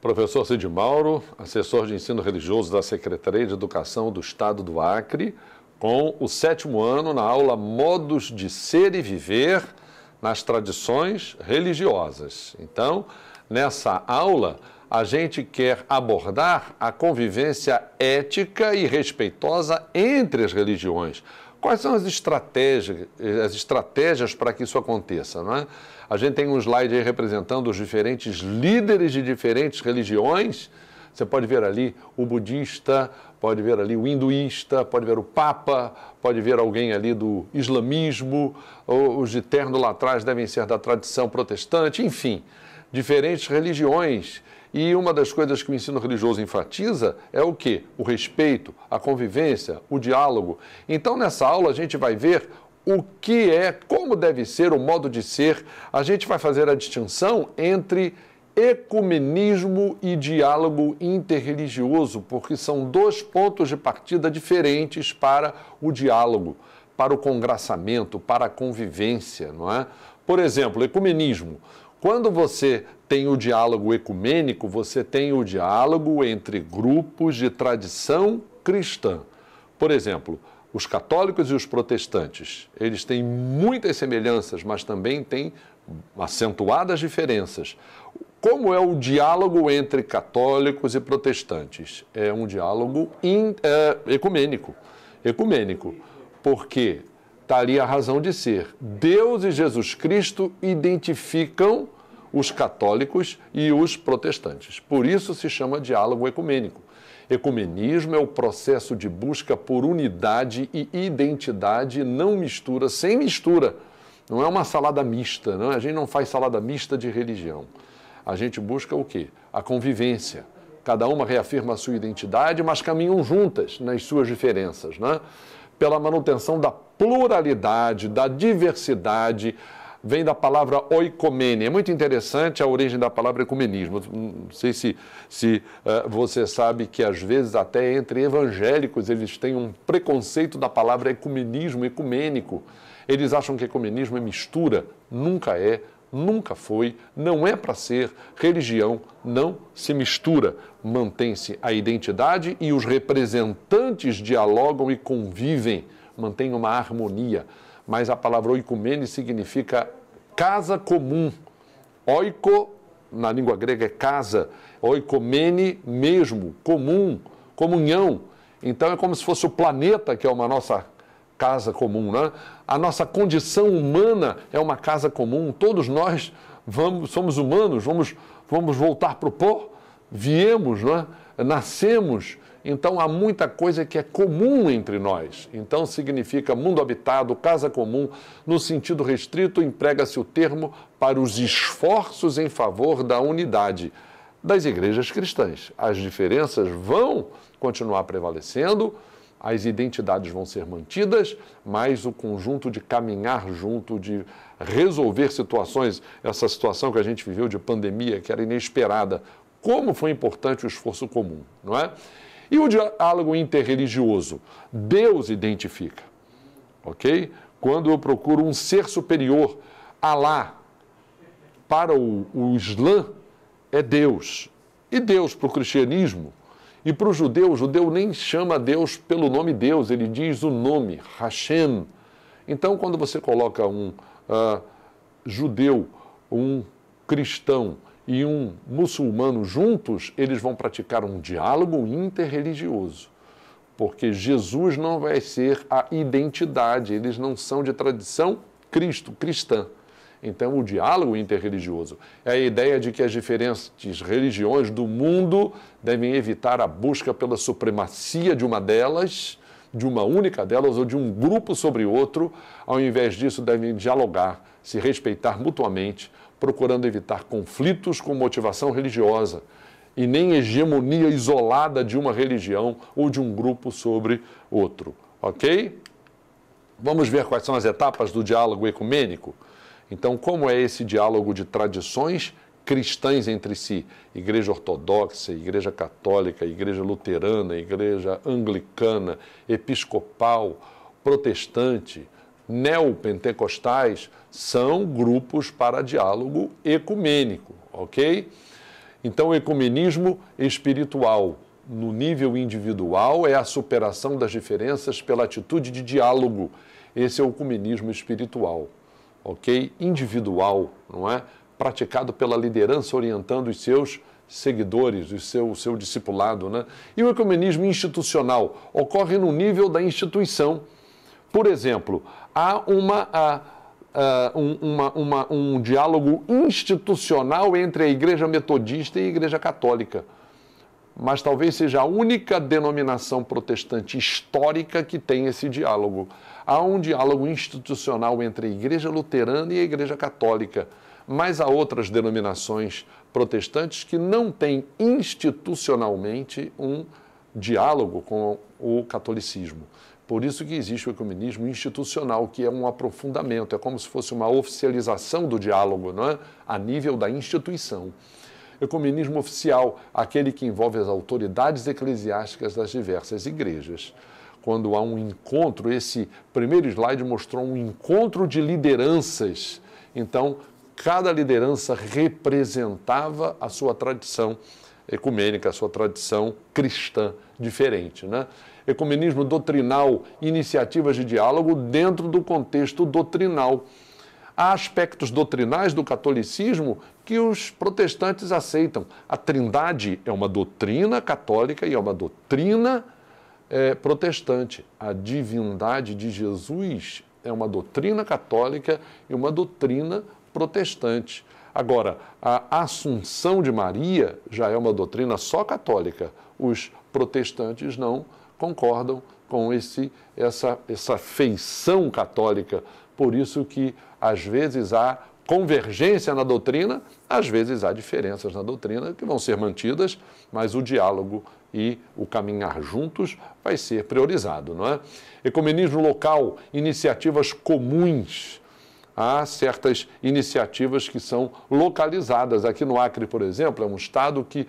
Professor Cid Mauro, assessor de ensino religioso da Secretaria de Educação do Estado do Acre, com o 7º ano na aula Modos de Ser e Viver nas Tradições Religiosas. Então, nessa aula, a gente quer abordar a convivência ética e respeitosa entre as religiões. Quais são as estratégias para que isso aconteça, não é? A gente tem um slide aí representando os diferentes líderes de diferentes religiões. Você pode ver ali o budista, pode ver ali o hinduísta, pode ver o papa, pode ver alguém ali do islamismo, os de terno lá atrás devem ser da tradição protestante, enfim, diferentes religiões. E uma das coisas que o ensino religioso enfatiza é o quê? O respeito, a convivência, o diálogo. Então, nessa aula, a gente vai ver o que é, como deve ser o modo de ser. A gente vai fazer a distinção entre ecumenismo e diálogo interreligioso, porque são dois pontos de partida diferentes para o diálogo, para o congraçamento, para a convivência, não é? Por exemplo, ecumenismo. Quando você tem o diálogo ecumênico, você tem o diálogo entre grupos de tradição cristã. Por exemplo, os católicos e os protestantes, eles têm muitas semelhanças, mas também têm acentuadas diferenças. Como é o diálogo entre católicos e protestantes? É um diálogo ecumênico, porque está ali a razão de ser. Deus e Jesus Cristo identificam os católicos e os protestantes. Por isso se chama diálogo ecumênico. Ecumenismo é o processo de busca por unidade e identidade, não mistura, sem mistura. Não é uma salada mista, não? A gente não faz salada mista de religião. A gente busca o quê? A convivência. Cada uma reafirma a sua identidade, mas caminham juntas nas suas diferenças, né? Pela manutenção da pluralidade, da diversidade, vem da palavra oikomene. É muito interessante a origem da palavra ecumenismo. Não sei se você sabe que, às vezes, até entre evangélicos, eles têm um preconceito da palavra ecumenismo, ecumênico. Eles acham que ecumenismo é mistura. Nunca é, nunca foi, não é para ser. Religião não se mistura. Mantém-se a identidade e os representantes dialogam e convivem, mantém uma harmonia. Mas a palavra oikumene significa casa comum. Oiko, na língua grega, é casa. Oikomene, mesmo, comum, comunhão. Então é como se fosse o planeta, que é uma nossa casa comum, né? A nossa condição humana é uma casa comum. Todos nós somos humanos, vamos voltar para o pó, viemos, né? Nascemos. Então, há muita coisa que é comum entre nós. Então, significa mundo habitado, casa comum. No sentido restrito, emprega-se o termo para os esforços em favor da unidade das igrejas cristãs. As diferenças vão continuar prevalecendo, as identidades vão ser mantidas, mas o conjunto de caminhar junto, de resolver situações, essa situação que a gente viveu de pandemia, que era inesperada, como foi importante o esforço comum, não é? E o diálogo interreligioso? Deus identifica, ok? Quando eu procuro um ser superior, Alá, para o Islã, é Deus. E Deus para o cristianismo? E para o judeu nem chama Deus pelo nome Deus, ele diz o nome, Hashem. Então, quando você coloca um judeu, um cristão e um muçulmano juntos, eles vão praticar um diálogo interreligioso. Porque Jesus não vai ser a identidade, eles não são de tradição cristã. Então, o diálogo interreligioso é a ideia de que as diferentes religiões do mundo devem evitar a busca pela supremacia de uma delas, de uma única delas ou de um grupo sobre outro. Ao invés disso, devem dialogar, se respeitar mutuamente, procurando evitar conflitos com motivação religiosa e nem hegemonia isolada de uma religião ou de um grupo sobre outro, ok? Vamos ver quais são as etapas do diálogo ecumênico? Então, como é esse diálogo de tradições cristãs entre si? Igreja ortodoxa, igreja católica, igreja luterana, igreja anglicana, episcopal, protestante, neopentecostais, são grupos para diálogo ecumênico, ok? Então, o ecumenismo espiritual, no nível individual, é a superação das diferenças pela atitude de diálogo. Esse é o ecumenismo espiritual, ok? Individual, não é? Praticado pela liderança orientando os seus seguidores, o seu discipulado, né? E o ecumenismo institucional ocorre no nível da instituição. Por exemplo, há um diálogo institucional entre a Igreja Metodista e a Igreja Católica, mas talvez seja a única denominação protestante histórica que tem esse diálogo. Há um diálogo institucional entre a Igreja Luterana e a Igreja Católica, mas há outras denominações protestantes que não têm institucionalmente um diálogo com o catolicismo. Por isso que existe o ecumenismo institucional, que é um aprofundamento, é como se fosse uma oficialização do diálogo, não é? A nível da instituição. Ecumenismo oficial, aquele que envolve as autoridades eclesiásticas das diversas igrejas. Quando há um encontro, esse primeiro slide mostrou um encontro de lideranças. Então, cada liderança representava a sua tradição ecumênica, a sua tradição cristã diferente, né? Ecumenismo doutrinal, iniciativas de diálogo dentro do contexto doutrinal. Há aspectos doutrinais do catolicismo que os protestantes aceitam. A Trindade é uma doutrina católica e é uma doutrina protestante. A divindade de Jesus é uma doutrina católica e uma doutrina protestante. Agora, a Assunção de Maria já é uma doutrina só católica. Os protestantes não concordam com essa feição católica. Por isso que, às vezes, há convergência na doutrina, às vezes há diferenças na doutrina que vão ser mantidas, mas o diálogo e o caminhar juntos vai ser priorizado, não é? Ecumenismo local, iniciativas comuns. Há certas iniciativas que são localizadas. Aqui no Acre, por exemplo, é um estado que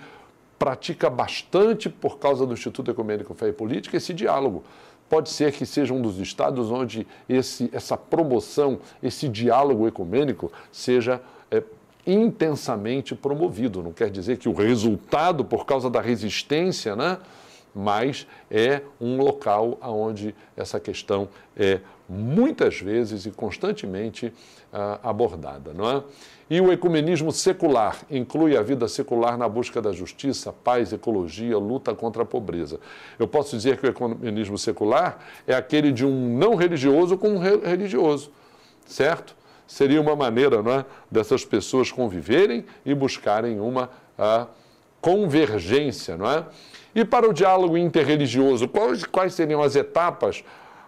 pratica bastante, por causa do Instituto Ecumênico Fé e Política, esse diálogo. Pode ser que seja um dos estados onde essa promoção, esse diálogo ecumênico seja intensamente promovido. Não quer dizer que o resultado, por causa da resistência, né? Mas é um local onde essa questão é muitas vezes e constantemente abordada, não é? E o ecumenismo secular inclui a vida secular na busca da justiça, paz, ecologia, luta contra a pobreza. Eu posso dizer que o ecumenismo secular é aquele de um não religioso com um religioso, certo? Seria uma maneira, não é, dessas pessoas conviverem e buscarem uma convergência, não é? E para o diálogo interreligioso, quais seriam as etapas?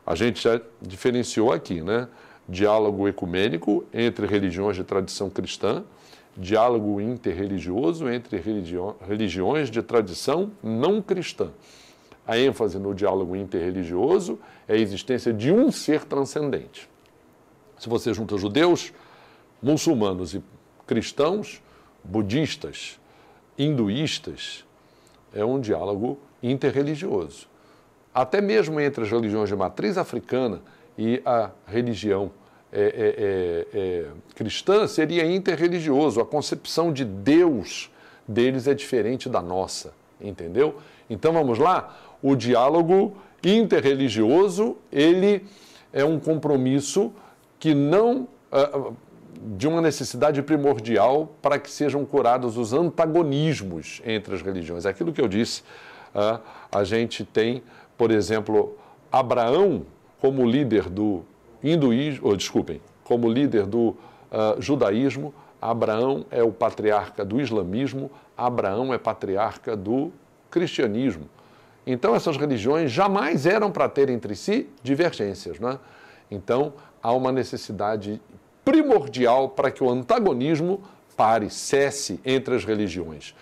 A gente já diferenciou aqui, né? Diálogo ecumênico entre religiões de tradição cristã, diálogo interreligioso entre religiões de tradição não cristã. A ênfase no diálogo interreligioso é a existência de um ser transcendente. Se você junta judeus, muçulmanos e cristãos, budistas, hinduístas, é um diálogo interreligioso. Até mesmo entre as religiões de matriz africana e a religião cristã seria interreligioso. A concepção de Deus deles é diferente da nossa, entendeu? Então vamos lá? O diálogo interreligioso, ele é um compromisso que não de uma necessidade primordial para que sejam curados os antagonismos entre as religiões. Aquilo que eu disse, a gente tem, por exemplo, Abraão como líder do hinduísmo, como líder do judaísmo. Abraão é o patriarca do islamismo, Abraão é patriarca do cristianismo. Então, essas religiões jamais eram para ter entre si divergências, não é? Então, há uma necessidade primordial para que o antagonismo pare, cesse entre as religiões.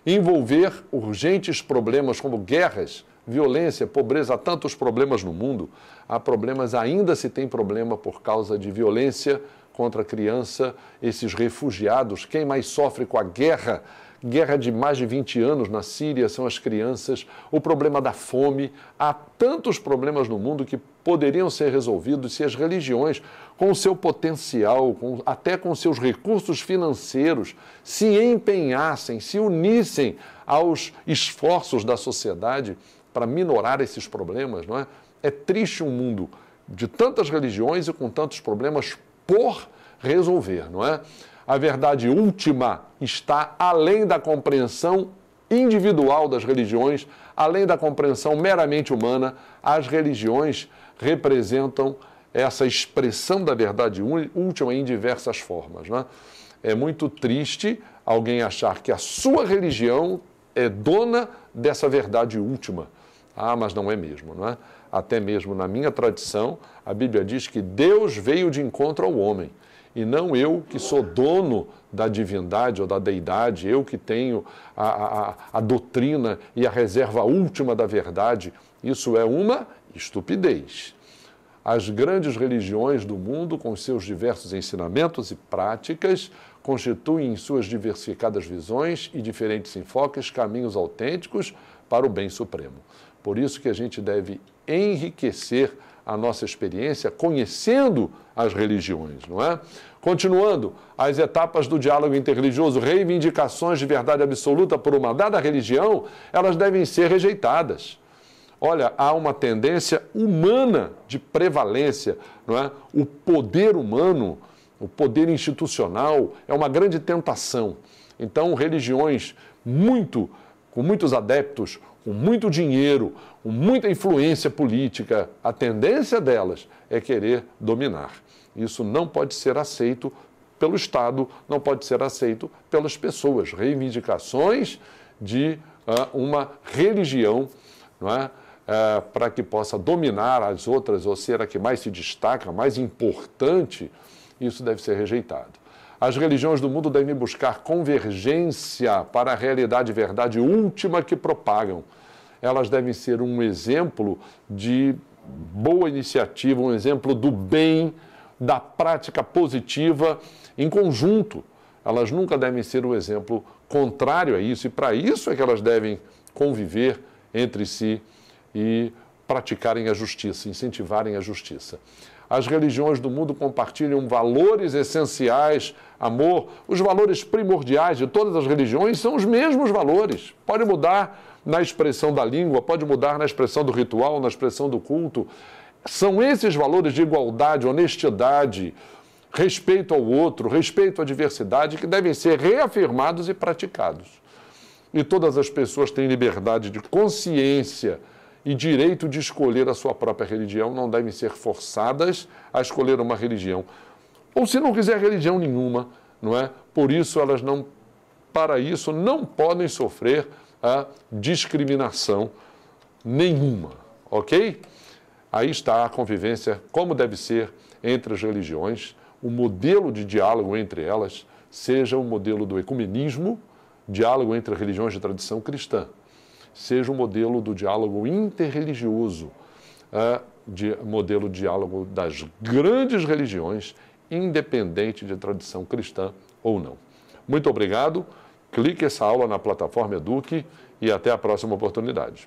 Envolver urgentes problemas como guerras, violência, pobreza, há tantos problemas no mundo. Há problemas, ainda se tem problema por causa de violência contra a criança, esses refugiados. Quem mais sofre com a guerra guerra de mais de 20 anos na Síria, são as crianças, o problema da fome. Há tantos problemas no mundo que poderiam ser resolvidos se as religiões, com o seu potencial, até com seus recursos financeiros, se empenhassem, se unissem aos esforços da sociedade para minorar esses problemas, não é? É triste um mundo de tantas religiões e com tantos problemas por resolver, não é? A verdade última está além da compreensão individual das religiões, além da compreensão meramente humana. As religiões representam essa expressão da verdade última em diversas formas, não é? É muito triste alguém achar que a sua religião é dona dessa verdade última. Ah, mas não é mesmo, não é? Até mesmo na minha tradição, a Bíblia diz que Deus veio de encontro ao homem, e não eu que sou dono da divindade ou da deidade, eu que tenho a doutrina e a reserva última da verdade. Isso é uma estupidez. As grandes religiões do mundo, com seus diversos ensinamentos e práticas, constituem em suas diversificadas visões e diferentes enfoques caminhos autênticos para o bem supremo. Por isso que a gente deve enriquecer a nossa experiência conhecendo as religiões, não é? Continuando, as etapas do diálogo interreligioso, reivindicações de verdade absoluta por uma dada religião, elas devem ser rejeitadas. Olha, há uma tendência humana de prevalência, não é? O poder humano, o poder institucional é uma grande tentação. Então, religiões com muitos adeptos, com muito dinheiro, com muita influência política, a tendência delas é querer dominar. Isso não pode ser aceito pelo Estado, não pode ser aceito pelas pessoas. Reivindicações de uma religião, não é? Para que possa dominar as outras ou ser a que mais se destaca, mais importante, isso deve ser rejeitado. As religiões do mundo devem buscar convergência para a realidade e verdade última que propagam. Elas devem ser um exemplo de boa iniciativa, um exemplo do bem, da prática positiva em conjunto. Elas nunca devem ser um exemplo contrário a isso, e para isso é que elas devem conviver entre si e praticarem a justiça, incentivarem a justiça. As religiões do mundo compartilham valores essenciais, amor. Os valores primordiais de todas as religiões são os mesmos valores. Pode mudar na expressão da língua, pode mudar na expressão do ritual, na expressão do culto. São esses valores de igualdade, honestidade, respeito ao outro, respeito à diversidade, que devem ser reafirmados e praticados. E todas as pessoas têm liberdade de consciência e direito de escolher a sua própria religião, não devem ser forçadas a escolher uma religião. Ou se não quiser religião nenhuma, não é? Por isso para isso não podem sofrer a discriminação nenhuma, ok? Aí está a convivência, como deve ser entre as religiões, o modelo de diálogo entre elas seja o modelo do ecumenismo, diálogo entre religiões de tradição cristã, seja o modelo do diálogo interreligioso, modelo de diálogo das grandes religiões, independente de tradição cristã ou não. Muito obrigado, clique essa aula na plataforma Eduque e até a próxima oportunidade.